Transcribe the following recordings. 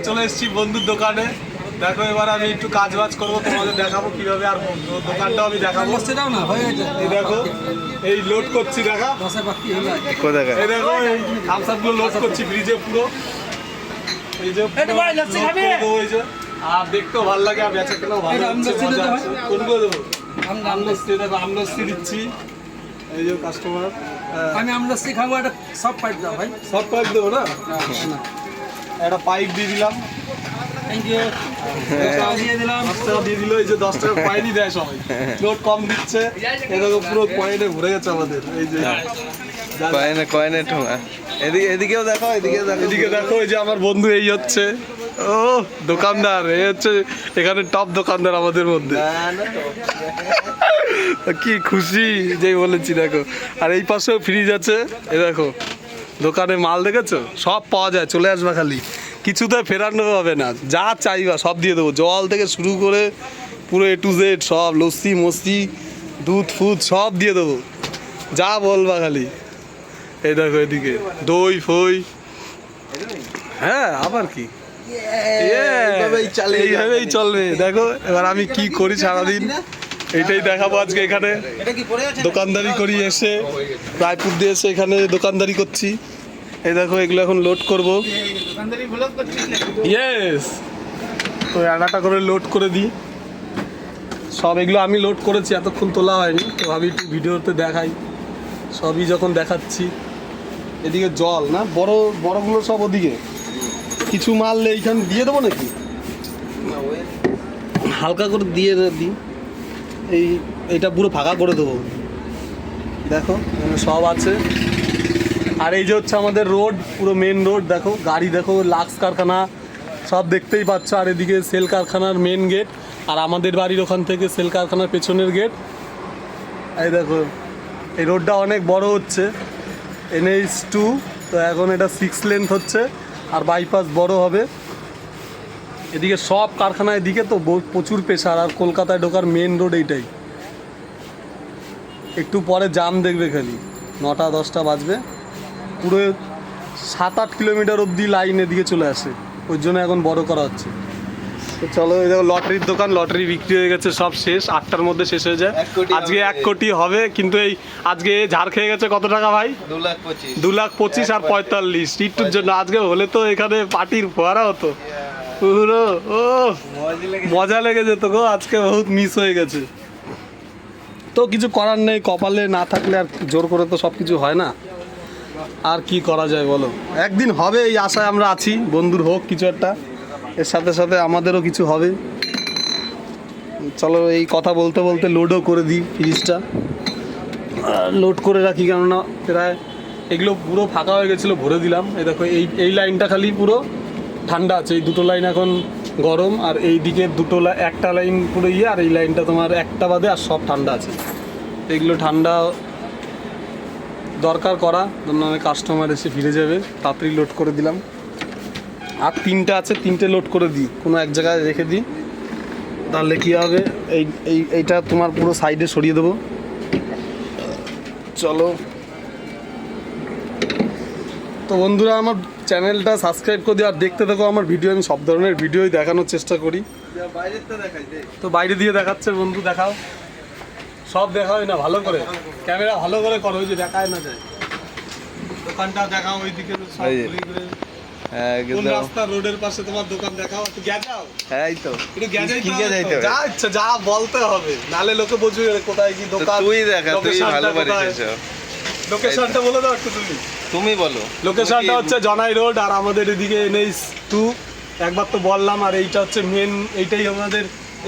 চলে এসেছি বন্ধুর দোকানে। দেখো এবার আমি একটু কাজ বাজ করবো, তোমাদের দেখাবো কিভাবে, আর দোকানটাও আমি দেখাবো। এই দেখো এই লোড করছি, দেখা এই দেখো এই থামসাপগুলো লোড করছি ফ্রিজে পুরো। এই যে আর দেখতেও ভালো লাগে, আর বেচা কেনাও ভালো হচ্ছে, মজা আছে। কোনগুলো দেবো? আমলস্তি, দেখো আমলস্তি দিচ্ছি। এই যে কাস্টমার, আমি আমলস্তি খাবো, একটা সব পাইপ দাও ভাই। সব পাইপ দেবো না? একটা পাইপ দিয়ে দিলাম। Thank you. দিয়ে দিলাম 10 টাকা দিয়ে দিল। এই যে 10 টাকা কয়েনই দেয় সবাই, লোড কম দিচ্ছে। এরকম পুরো কয়েনে ভরে গেছে আমাদের। এই যে কয়েনে ঠোঙা। এদিকেও দেখো, এদিকে দেখো, এই যে আমার বন্ধু এই হচ্ছে ও দোকানদার, এই হচ্ছে এখানে টপ দোকানদার আমাদের মধ্যে। কি খুশি যেই বলেছি দেখো। আর এই পাশেও ফ্রিজ আছে, এ দেখো দোকানে মাল দেখেছো, সব পাওয়া যায়, চলে আসবা, খালি কিছুতে ফেরানো হবে না, যা চাইবা সব দিয়ে দেবো। জল থেকে শুরু করে পুরো A to Z সব, লস্যি মস্যি দুধ ফুদ সব দিয়ে দেবো, যা বলবা খালি। এই দেখো এদিকে দই ফই, হ্যাঁ আবার কি, এইভাবেই চলবে। দেখো এবার আমি কি করি সারাদিন, এইটাই দেখাবো আজকে। এখানে দোকানদারি করি, এসে রায়পুর দিয়ে এসে এখানে দোকানদারি করছি। এই দেখো এগুলো এখন লোড করবো। ইয়েস, তো আনাটা করে লোড করে দিই সব। এগুলো আমি লোড করেছি, এতক্ষণ তোলা হয়নি, তো ভাবি একটু ভিডিওতে দেখাই। সবই যখন দেখাচ্ছি, এদিকে জল না, বড়গুলো সব ওদিকে। কিছু মাল এইখানে দিয়ে দেবো নাকি, হালকা করে দিয়ে দিই। এইটা পুরো ফাঁকা করে দেবো, দেখো সব আছে। আর এই যে হচ্ছে আমাদের রোড, পুরো মেন রোড। দেখো গাড়ি, দেখো লাক্স কারখানা সব দেখতেই পাচ্ছ। আর এদিকে সেল কারখানার মেন গেট, আর আমাদের বাড়ির ওখান থেকে সেল কারখানার পেছনের গেট। এই দেখো এই রোডটা অনেক বড় হচ্ছে, NH2, তো এখন এটা 6 লেন্থ হচ্ছে, আর বাইপাস বড় হবে। এদিকে সব কারখানা, এদিকে তো প্রচুর প্রেশার। আর কলকাতায় ঢোকার মেন রোড এইটাই। একটু পরে জাম দেখবে, খালি 9টা 10টা বাজবে, পুরো 7-8 কিলোমিটার অবধি লাইন এদিকে চলে আসে, ওই জন্য এখন বড় করা হচ্ছে। তো চলো, এই দেখো লটারির দোকান, লটারি বিক্রি হয়ে গেছে, সব শেষ, 8টার মধ্যে শেষ হয়ে যায়। আজকে 1 কোটি হবে, কিন্তু এই আজকে ঝাড় খেয়ে গেছে কত টাকা ভাই? 2,25,000 আর 45 টিটুর জন্য। আজকে হলে তো এখানে পার্টির ফোয়ারা হতো পুরো। ও মজা লেগে যেত গো, আজকে বহুত মিস হয়ে গেছে। তো কিছু করার নেই, কপালে না থাকলে আর জোর করে তো সব কিছু হয় না। আর কি করা যায় বলো, একদিন হবে এই আশায় আমরা আছি। বন্ধুর হোক কিছু একটা, এর সাথে সাথে আমাদেরও কিছু হবে। চলো এই কথা বলতে বলতে লোডও করে দিই ফ্রিজটা, লোড করে রাখি, কেননা প্রায় এগুলো পুরো ফাঁকা হয়ে গেছিলো, ভরে দিলাম। এই দেখো এই লাইনটা খালি পুরো ঠান্ডা আছে, এই দুটো লাইন এখন গরম। আর এই দিকের একটা লাইন পুরো ইয়ে, আর এই লাইনটা তোমার একটা বাদে আর সব ঠান্ডা আছে। এগুলো ঠান্ডা দরকার করা, জন্য কাস্টমার এসে ফিরে যাবে, তাড়াতাড়ি লোড করে দিলাম। আর 3টে আছে, 3টে লোড করে দিই, কোনো এক জায়গায় রেখে দিই, তাহলে কী হবে, এইটা তোমার পুরো সাইডে সরিয়ে দেবো। চলো, তো বন্ধুরা আমার চ্যানেলটা সাবস্ক্রাইব করে দিও, আর দেখতে থাকো আমার ভিডিও। আমি সব ধরনের ভিডিওই দেখানোর চেষ্টা করি। তো বাইরে দিয়ে দেখাচ্ছে বন্ধু, দেখাও, সব দেখা হয় না ভালো করে, ক্যামেরা ভালো করে করো, ওই যে দেখায় না যায়। দোকানটা দেখাও ওইদিকে, কোন রাস্তা রোডের পাশে তোমার দোকান দেখাও, একটু গেজাও। হ্যাঁ তো একটু গেজাইতে যা ইচ্ছা যা বলতে হবে, নালে লোকে বুঝবে কোথায় কি দোকান। তুই দেখা, তুই ভালো পারিস। লোকেশনটা বলে দাও একটু, তুমি বলো। লোকেশনটা হচ্ছে জনাই রোড, আর আমাদের এদিকে NH2 একবার তো বললাম। আর এইটা হচ্ছে মেন, এইটাই আমাদের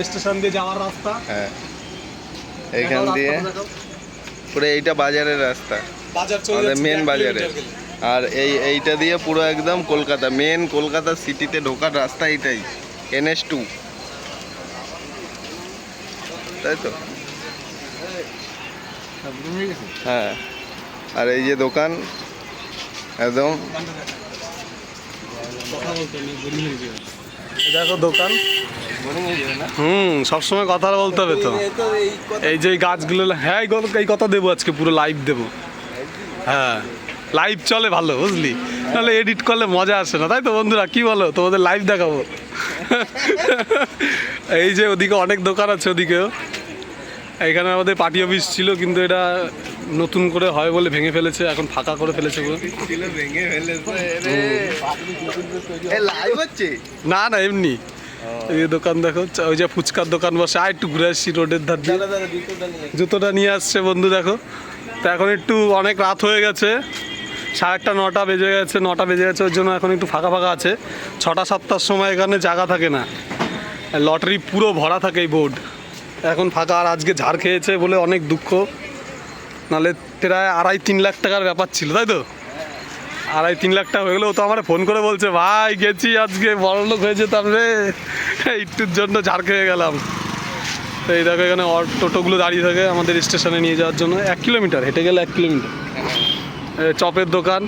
স্টেশন দিয়ে যাওয়ার রাস্তা। হ্যাঁ, এইখান দিয়ে পুরো এইটা বাজারের রাস্তা, বাজার চলে মেন বাজারে। আর এইটা দিয়ে পুরো একদম কলকাতা, মেন কলকাতা সিটিতে ঢোকার রাস্তা এইটাই, NH2, তাই তো? হ্যাঁ, আর এই যে দোকান একদম, দেখো দোকান, সবসময় কথা বলতে হবে তো। এই যে গাছগুলো, হ্যাঁ এই কথা দেবো আজকে, পুরো লাইভ দেবো। হ্যাঁ লাইভ চলে ভালো, বুঝলি, তাহলে এডিট করলে মজা আসে না, তাই তো বন্ধুরা? কি বলো, তোমাদের লাইভ দেখাবো। এই যে ওদিকে অনেক দোকান আছে, ওদিকেও। এখানে আমাদের পার্টি অফিস ছিল, কিন্তু এটা নতুন করে হয় বলে ভেঙে ফেলেছে, এখন ফাঁকা করে ফেলেছে পুরো। লাইভ হচ্ছে না না, এমনি। এই যে দোকান দেখো, ওই যে ফুচকার দোকান বসে। আর একটু ঘুরে আসছি রোডের ধার দিয়ে। জুতোটা নিয়ে আসছে বন্ধু, দেখো। তো এখন একটু অনেক রাত হয়ে গেছে, 8:30 9টা বেজে গেছে, 9টা বেজে গেছে। ওর জন্য এখন একটু ফাঁকা ফাঁকা আছে। 6টা 7টার সময় এখানে জায়গা থাকে না, লটারি পুরো ভরা থাকে এই বোর্ড। এখন ফাঁকা। আর আজকে ঝাড় খেয়েছে বলে অনেক দুঃখ, নাহলে প্রায় 2.5-3 লাখ টাকার ব্যাপার ছিল, তাই তো? 2.5-3 লাখ টাকা হয়ে গেলে ও তো আমার ফোন করে বলছে, ভাই গেছি আজকে, বড়লোক হয়ে যেতাম রে, একটুর জন্য ঝাড় খেয়ে গেলাম। তো এই দেখো, এখানে টোটোগুলো দাঁড়িয়ে থাকে আমাদের স্টেশনে নিয়ে যাওয়ার জন্য। 1 কিলোমিটার হেঁটে গেলে 1 কিলোমিটার। চপের দোকান।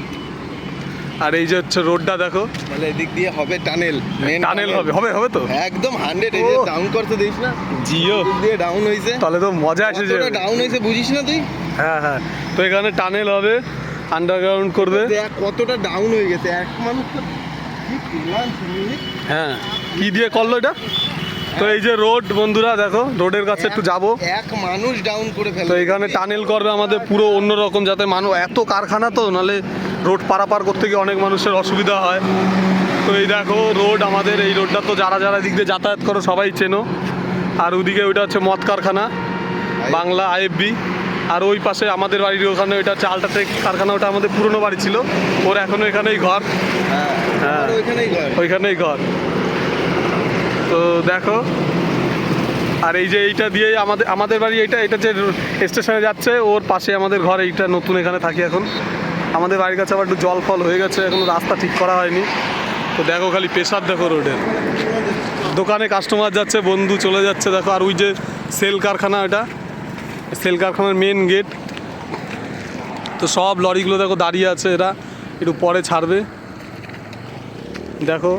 আর এই যে হচ্ছে রোডটা দেখো, তাহলে এদিক দিয়ে হবে টানেল, মেন টানেল হবে হবে হবে তো একদম 100। এই যে ডাউন করতে দিস না, জিও এদিক দিয়ে ডাউন হইছে, তাহলে তো মজা আসে যে। ডাউন হইছে বুঝিস না তুই? হ্যাঁ হ্যাঁ, তো এখানে টানেল হবে, আন্ডারগ্রাউন্ড করবে। দেখ কতটা ডাউন হয়ে গেছে, এক মানুষ তো কি plan শুনিনি? হ্যাঁ, কি দিয়ে করলো এটা? তো এই যে রোড বন্ধুরা দেখো, রোডের কাছে একটু যাবো। এক মানুষ ডাউন করে ফেলে। তো এখানে টানেল করবে আমাদের পুরো অন্যরকম, যাতে মানুষ, এত কারখানা তো, নাহলে রোড পারাপার করতে গিয়ে অনেক মানুষের অসুবিধা হয়। তো এই দেখো রোড আমাদের, এই রোডটা তো যারা যারা দিক দিয়ে যাতায়াত করো সবাই চেনো। আর ওদিকে ওইটা হচ্ছে মদ কারখানা, বাংলা IFB। আর ওই পাশে আমাদের বাড়ির ওখানে ওইটা হচ্ছে আল্ট্রাটেক কারখানা, ওটা আমাদের পুরনো বাড়ি ছিল, ওর এখনো এখানেই ঘর। হ্যাঁ ওইখানেই ঘর। ওইখানেই ঘর। তো দেখো, আর এই যে এইটা দিয়ে আমাদের বাড়ি, এটা যে স্টেশনে যাচ্ছে ওর পাশে আমাদের ঘর। এইটা নতুন এখানে থাকি এখন। আমাদের বাড়ির কাছে আবার একটু জল ফল হয়ে গেছে, এখনো রাস্তা ঠিক করা হয়নি। তো দেখো খালি প্রেশার দেখো রোডের। দোকানে কাস্টমার যাচ্ছে, বন্ধু চলে যাচ্ছে দেখো। আর ওই যে সেল কারখানা, এটা সেল কারখানার মেন গেট। তো সব লরিগুলো দেখো দাঁড়িয়ে আছে, এরা একটু পরে ছাড়বে। দেখো,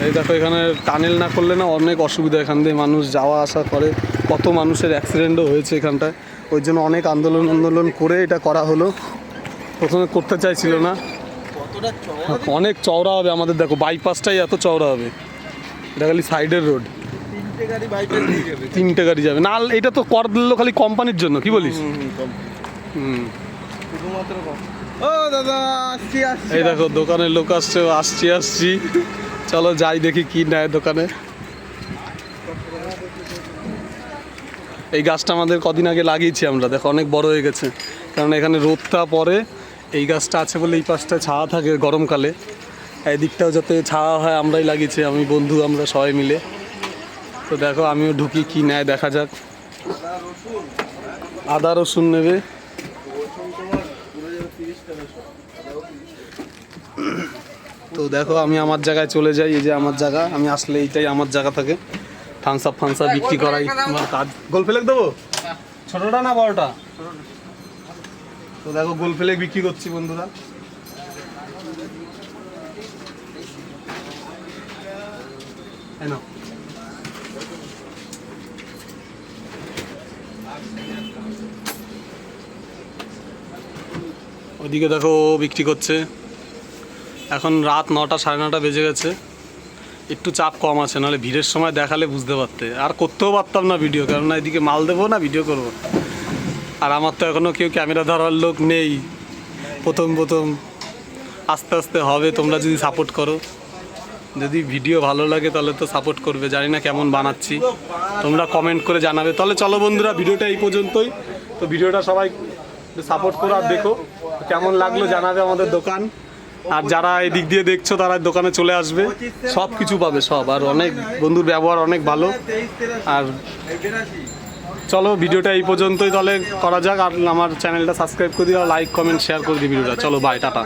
এই দেখো, এখানে টানেল না করলে না অনেক অসুবিধা, এখান দিয়ে মানুষ যাওয়া আসা করে। কত মানুষের অ্যাক্সিডেন্টও হয়েছে এখানটায়। ওই জন্য অনেক আন্দোলন করে এটা করা হলো। প্রথমে করতে চাইছিল না। অনেক চওড়া হবে আমাদের, দেখো বাইপাসটাই এত চওড়া হবে। এটা খালি সাইডের রোড, 3টে গাড়ি বাইপাস দিয়ে যাবে। 3টে গাড়ি যাবে না। এটা তো কর দিল খালি কোম্পানির জন্য, কি বলিস? শুধুমাত্র ও দাদা আসছি আসছি। এই দেখো দোকানের লোক আসছে, আসছি। চলো যাই দেখি কি নেয় দোকানে। এই গাছটা আমাদের কদিন আগে লাগিয়েছি আমরা, দেখো অনেক বড় হয়ে গেছে। কারণ এখানে রোদটা পড়ে, এই গাছটা আছে বলে এই পাশটা ছায়া থাকে গরমকালে। এই দিকটাও যাতে ছায়া হয়, আমরাই লাগিয়েছি, আমি বন্ধু আমরা সবাই মিলে। তো দেখো আমিও ঢুকি, কি নেয় দেখা যাক। আদা রসুন নেবে। তো দেখো আমি আমার জায়গায় চলে যাই, এই যে আমার জায়গা, আমি আসলে এইটাই আমার জায়গা থাকে। থামস আপ বিক্রি করাই আমার কাজ। গোল ফেলেক দেবো, ছোটটা না বড়টা? তো দেখো গোল ফেলেক বিক্রি করছি বন্ধুরা। ওদিকে দেখো ও বিক্রি করছে। এখন রাত 9টা 9:30 বেজে গেছে, একটু চাপ কম আছে, নাহলে ভিড়ের সময় দেখালে বুঝতে পারতে। আর করতেও পারতাম না ভিডিও, কেননা এদিকে মাল দেবো না ভিডিও করব। আর আমার তো এখনও কেউ ক্যামেরা ধরার লোক নেই, প্রথম আস্তে আস্তে হবে। তোমরা যদি সাপোর্ট করো, যদি ভিডিও ভালো লাগে তাহলে তো সাপোর্ট করবে। জানি না কেমন বানাচ্ছি, তোমরা কমেন্ট করে জানাবে। তাহলে চলো বন্ধুরা, ভিডিওটা এই পর্যন্তই। তো ভিডিওটা সবাই সাপোর্ট করো, আর দেখো কেমন লাগলো জানাবে আমাদের দোকান। আর যারা এই দিক দিয়ে দেখছো তারা দোকানে চলে আসবে, সব কিছু পাবে সব। আর অনেক বন্ধুর ব্যবহার অনেক ভালো। আর চলো ভিডিওটা এই পর্যন্তই তাহলে করা যাক। আর আমার চ্যানেলটা সাবস্ক্রাইব করে দিও, লাইক কমেন্ট শেয়ার করে দিই ভিডিওটা। চলো বাই, টাটা।